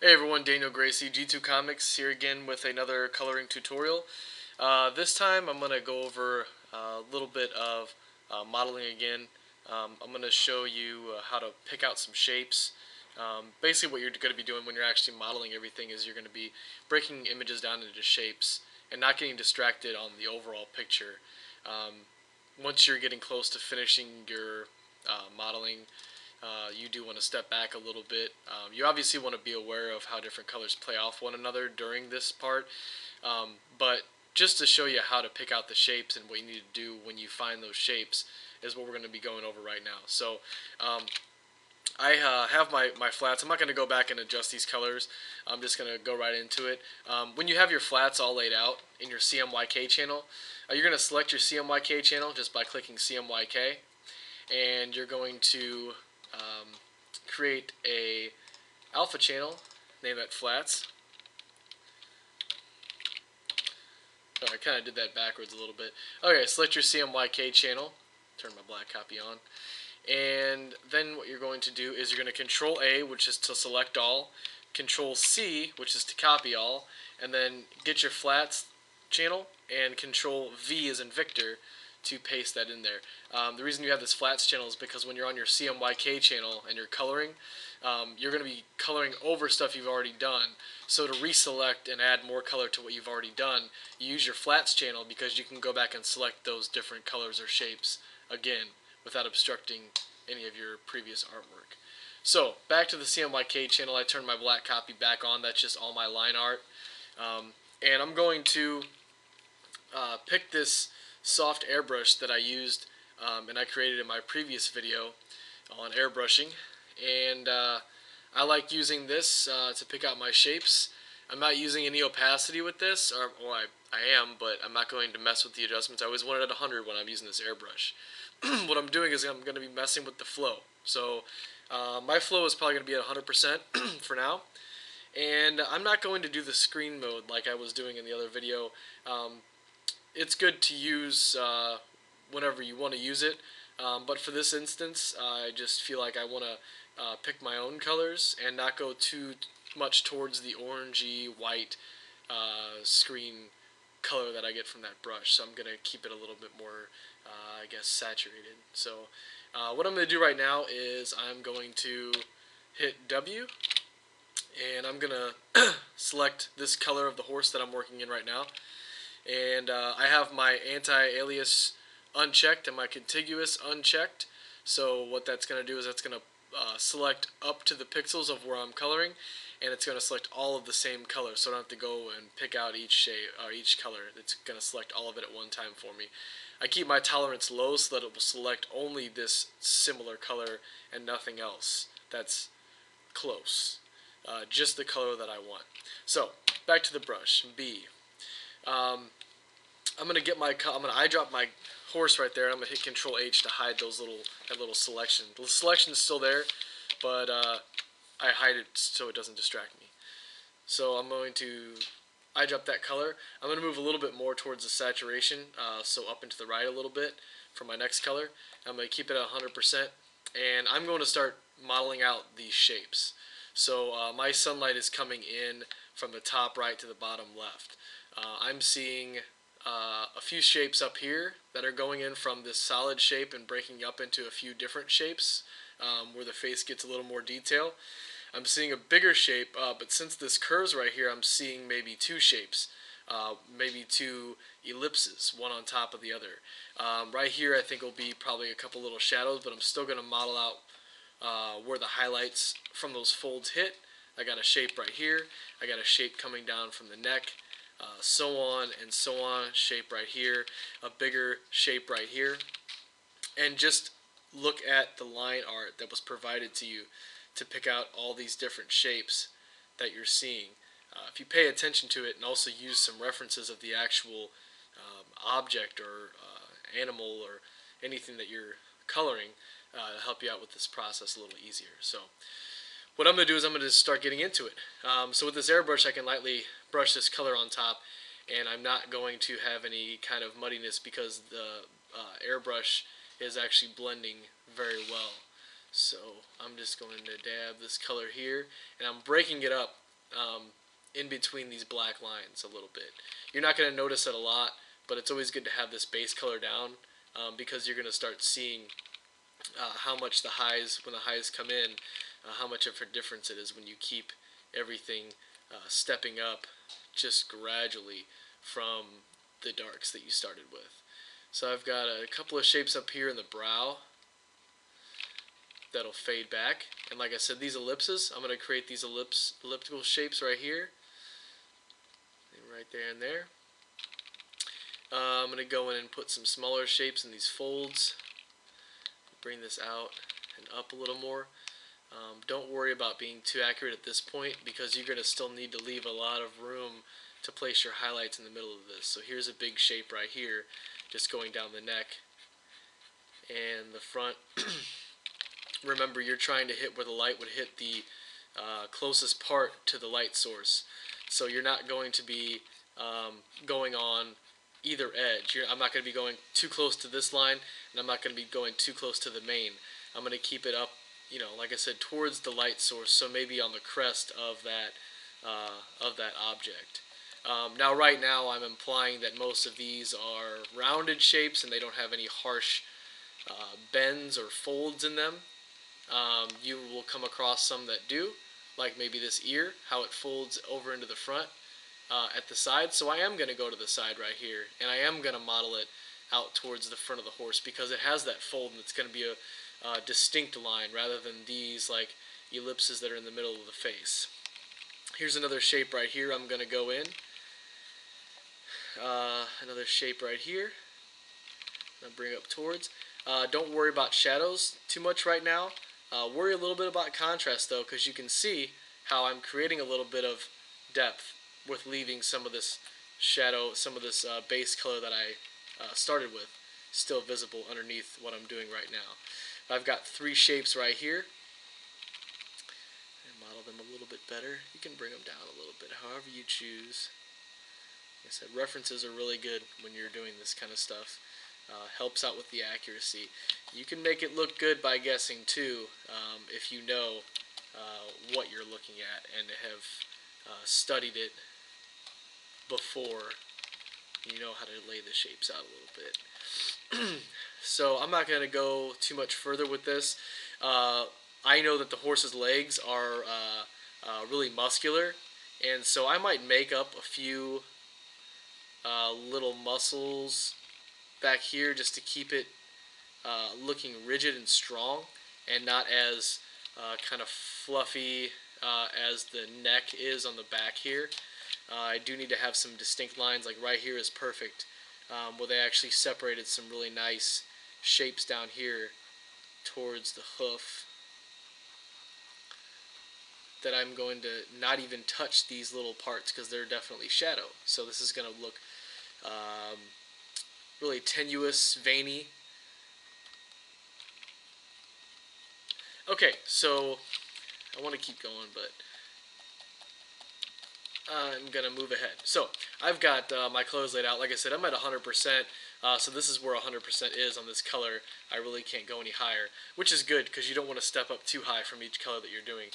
Hey everyone, Daniel Gracie, G2 Comics here again with another coloring tutorial. This time I'm going to go over a little bit of modeling again. I'm going to show you how to pick out some shapes. Basically what you're going to be doing when you're actually modeling everything is you're going to be breaking images down into shapes and not getting distracted on the overall picture. Um, Once you're getting close to finishing your modeling, you do want to step back a little bit. You obviously want to be aware of how different colors play off one another during this part, but just to show you how to pick out the shapes and what you need to do when you find those shapes is what we're going to be going over right now. So um, I have my flats. I'm not going to go back and adjust these colors. I'm just going to go right into it. When you have your flats all laid out in your CMYK channel, you're going to select your CMYK channel just by clicking CMYK, and you're going to um, create a alpha channel, name that flats. Oh, I kind of did that backwards a little bit. Okay, select your CMYK channel, turn my black copy on, and then what you're going to do is you're going to Control A, which is to select all, Control C, which is to copy all, and then get your flats channel, and Control V as in Victor to paste that in there. The reason you have this flats channel is because when you're on your CMYK channel and you're coloring, you're going to be coloring over stuff you've already done. So to reselect and add more color to what you've already done, you use your flats channel because you can go back and select those different colors or shapes again without obstructing any of your previous artwork. So back to the CMYK channel, I turned my black copy back on. That's just all my line art. And I'm going to pick this soft airbrush that I used and I created in my previous video on airbrushing, and I like using this to pick out my shapes. I'm not using any opacity with this, or well, I am, but I'm not going to mess with the adjustments. I always want it at 100 when I'm using this airbrush. What I'm doing is I'm going to be messing with the flow. So my flow is probably going to be at 100% for now. And I'm not going to do the screen mode like I was doing in the other video. It's good to use whenever you want to use it. But for this instance, I just feel like I want to pick my own colors and not go too much towards the orangey white screen color that I get from that brush. So I'm going to keep it a little bit more, I guess, saturated. So what I'm going to do right now is I'm going to hit W, and I'm going to select this color of the horse that I'm working in right now. And I have my anti-alias unchecked and my contiguous unchecked. So what that's going to do is that's going to select up to the pixels of where I'm coloring, and it's going to select all of the same color, so I don't have to go and pick out each shade or each color. It's going to select all of it at one time for me. I keep my tolerance low so that it will select only this similar color and nothing else that's close. Just the color that I want. So back to the brush, B. I'm gonna eyedrop my horse right there. And I'm gonna hit Control H to hide that little selection. The selection is still there, but I hide it so it doesn't distract me. So I'm going to eyedrop that color. I'm gonna move a little bit more towards the saturation, so up and to the right a little bit for my next color. I'm gonna keep it at 100%, and I'm going to start modeling out these shapes. So my sunlight is coming in from the top right to the bottom left. I'm seeing a few shapes up here that are going in from this solid shape and breaking up into a few different shapes where the face gets a little more detail. I'm seeing a bigger shape, but since this curves right here, I'm seeing maybe two shapes, maybe two ellipses, one on top of the other. Right here I think will be probably a couple little shadows, but I'm still going to model out where the highlights from those folds hit. I got a shape right here. I got a shape coming down from the neck, so on and so on. Shape right here, a bigger shape right here, and just look at the line art that was provided to you to pick out all these different shapes that you're seeing. If you pay attention to it and also use some references of the actual object or animal or anything that you're coloring, to help you out with this process a little easier. So what I'm going to do is I'm going to start getting into it. So with this airbrush, I can lightly brush this color on top, and I'm not going to have any kind of muddiness because the airbrush is actually blending very well. So I'm just going to dab this color here, and I'm breaking it up in between these black lines a little bit. You're not going to notice it a lot, but it's always good to have this base color down because you're going to start seeing how much the highs, when the highs come in, how much of a difference it is when you keep everything stepping up just gradually from the darks that you started with. So I've got a couple of shapes up here in the brow that'll fade back. And like I said, these ellipses, I'm going to create these elliptical shapes right here. Right there and there. I'm going to go in and put some smaller shapes in these folds. Bring this out and up a little more. Don't worry about being too accurate at this point because you're going to still need to leave a lot of room to place your highlights in the middle of this. So here's a big shape right here, just going down the neck and the front. Remember, you're trying to hit where the light would hit the closest part to the light source. So you're not going to be going on either edge. I'm not going to be going too close to this line, and I'm not going to be going too close to the main. I'm going to keep it up, like I said, towards the light source, so maybe on the crest of that object. Now, right now, I'm implying that most of these are rounded shapes, and they don't have any harsh bends or folds in them. You will come across some that do, like maybe this ear, how it folds over into the front at the side. So I am going to go to the side right here, and I am going to model it out towards the front of the horse because it has that fold, and it's going to be a distinct line rather than these like ellipses that are in the middle of the face. Here's another shape right here I'm going to go in. Another shape right here. I'm going to bring up towards. Don't worry about shadows too much right now. Worry a little bit about contrast though, because you can see how I'm creating a little bit of depth with leaving some of this shadow, some of this base color that I started with still visible underneath what I'm doing right now. I've got three shapes right here. And model them a little bit better. You can bring them down a little bit, however you choose. Like I said, references are really good when you're doing this kind of stuff. Helps out with the accuracy. You can make it look good by guessing too, if you know what you're looking at and have studied it before. You know how to lay the shapes out a little bit. So I'm not going to go too much further with this. I know that the horse's legs are really muscular, and so I might make up a few little muscles back here just to keep it looking rigid and strong and not as kind of fluffy as the neck is on the back here. I do need to have some distinct lines, like right here is perfect, where they actually separated some really nice shapes down here towards the hoof that I'm going to not even touch these little parts because they're definitely shadow. So this is going to look really tenuous, veiny. Okay, so I want to keep going, but I'm going to move ahead. So I've got my colors laid out. Like I said, I'm at 100%, so this is where 100% is on this color. I really can't go any higher, which is good because you don't want to step up too high from each color that you're doing.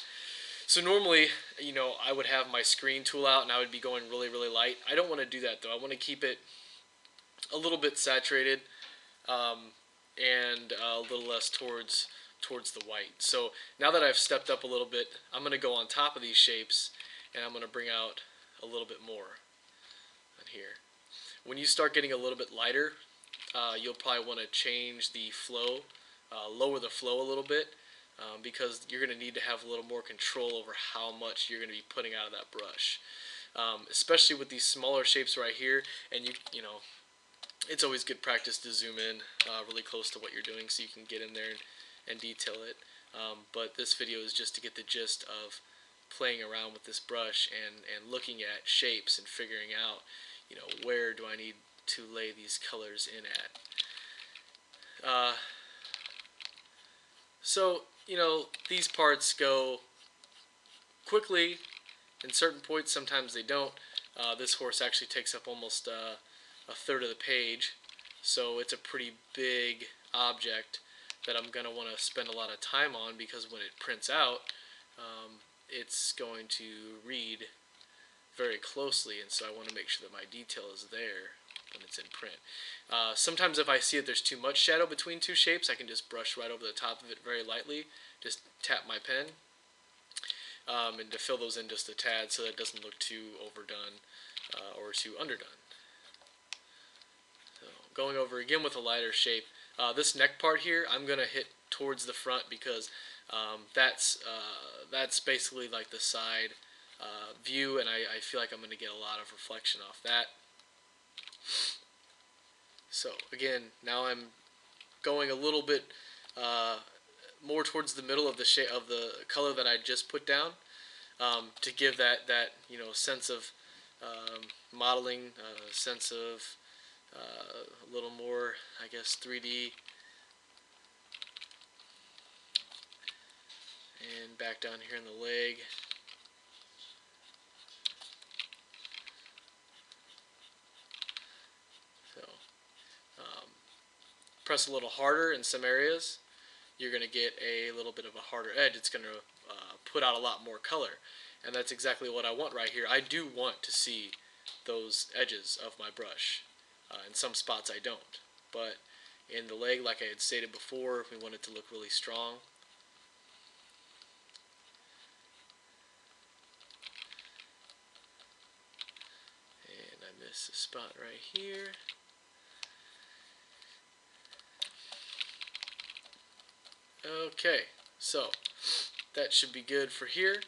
So normally, I would have my screen tool out and I would be going really, really light. I don't want to do that though. I want to keep it a little bit saturated and a little less towards the white. So now that I've stepped up a little bit, I'm going to go on top of these shapes and I'm going to bring out a little bit more on here. When you start getting a little bit lighter, you'll probably want to change the flow, lower the flow a little bit, because you're going to need to have a little more control over how much you're going to be putting out of that brush. Especially with these smaller shapes right here, and it's always good practice to zoom in really close to what you're doing so you can get in there and detail it. But this video is just to get the gist of playing around with this brush and looking at shapes and figuring out, where do I need to lay these colors in at. So, these parts go quickly in certain points, sometimes they don't. This horse actually takes up almost a third of the page, so it's a pretty big object that I'm going to want to spend a lot of time on because when it prints out, it's going to read very closely, and so I want to make sure that my detail is there when it's in print. Sometimes if I see that there's too much shadow between two shapes, I can just brush right over the top of it very lightly, just tap my pen, and to fill those in just a tad so that it doesn't look too overdone or too underdone. So going over again with a lighter shape, this neck part here I'm going to hit towards the front because that's basically like the side view, and I feel like I'm going to get a lot of reflection off that. So again, now I'm going a little bit more towards the middle of the of the color that I just put down, to give that sense of modeling, sense of a little more, I guess, 3D. And back down here in the leg. So press a little harder in some areas, you're going to get a little bit of a harder edge. It's going to put out a lot more color, and that's exactly what I want right here. I do want to see those edges of my brush. In some spots I don't, but in the leg, like I had stated before, we want it to look really strong. And I missed a spot right here. Okay, so that should be good for here.